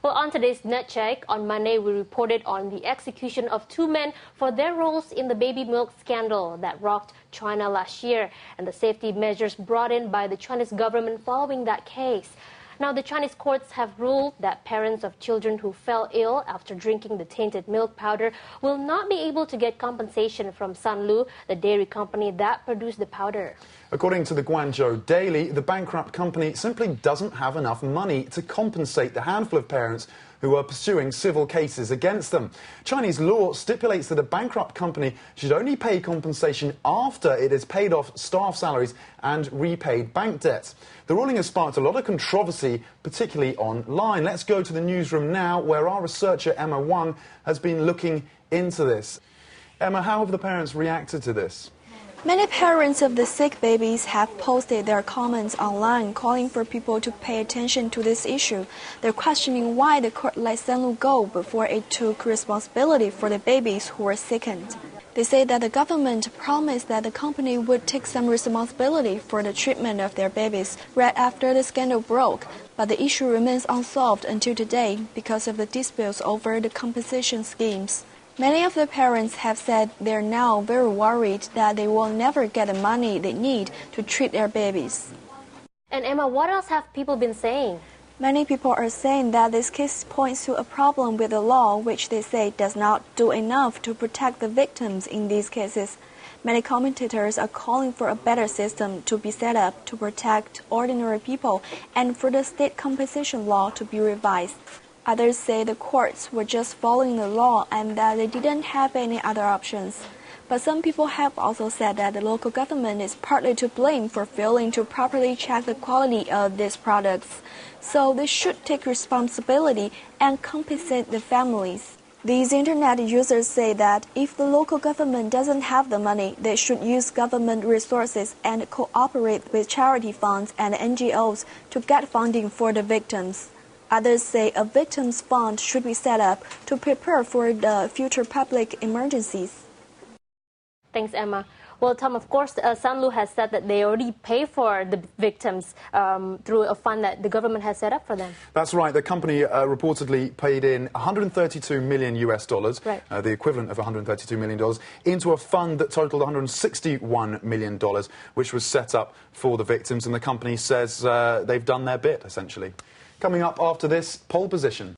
Well, on today's Net Check, on Monday, we reported on the execution of two men for their roles in the baby milk scandal that rocked China last year, and the safety measures brought in by the Chinese government following that case. Now, the Chinese courts have ruled that parents of children who fell ill after drinking the tainted milk powder will not be able to get compensation from Sanlu, the dairy company that produced the powder. According to the Guangzhou Daily, the bankrupt company simply doesn't have enough money to compensate the handful of parents who are pursuing civil cases against them. Chinese law stipulates that a bankrupt company should only pay compensation after it has paid off staff salaries and repaid bank debts. The ruling has sparked a lot of controversy, particularly online. Let's go to the newsroom now, where our researcher Emma Wang has been looking into this. Emma, how have the parents reacted to this? Many parents of the sick babies have posted their comments online calling for people to pay attention to this issue. They're questioning why the court let Sanlu go before it took responsibility for the babies who were sickened. They say that the government promised that the company would take some responsibility for the treatment of their babies right after the scandal broke, but the issue remains unsolved until today because of the disputes over the compensation schemes. Many of the parents have said they're now very worried that they will never get the money they need to treat their babies. And Emma, what else have people been saying? Many people are saying that this case points to a problem with the law, which they say does not do enough to protect the victims in these cases. Many commentators are calling for a better system to be set up to protect ordinary people and for the state compensation law to be revised. Others say the courts were just following the law and that they didn't have any other options. But some people have also said that the local government is partly to blame for failing to properly check the quality of these products. So they should take responsibility and compensate the families. These internet users say that if the local government doesn't have the money, they should use government resources and cooperate with charity funds and NGOs to get funding for the victims. Others say a victims fund should be set up to prepare for the future public emergencies. Thanks, Emma. Well, Tom, of course, Sanlu has said that they already pay for the victims through a fund that the government has set up for them. That's right. The company reportedly paid in $132 million US dollars, right, the equivalent of $132 million, into a fund that totaled $161 million, which was set up for the victims. And the company says they've done their bit, essentially. Coming up after this, pole position.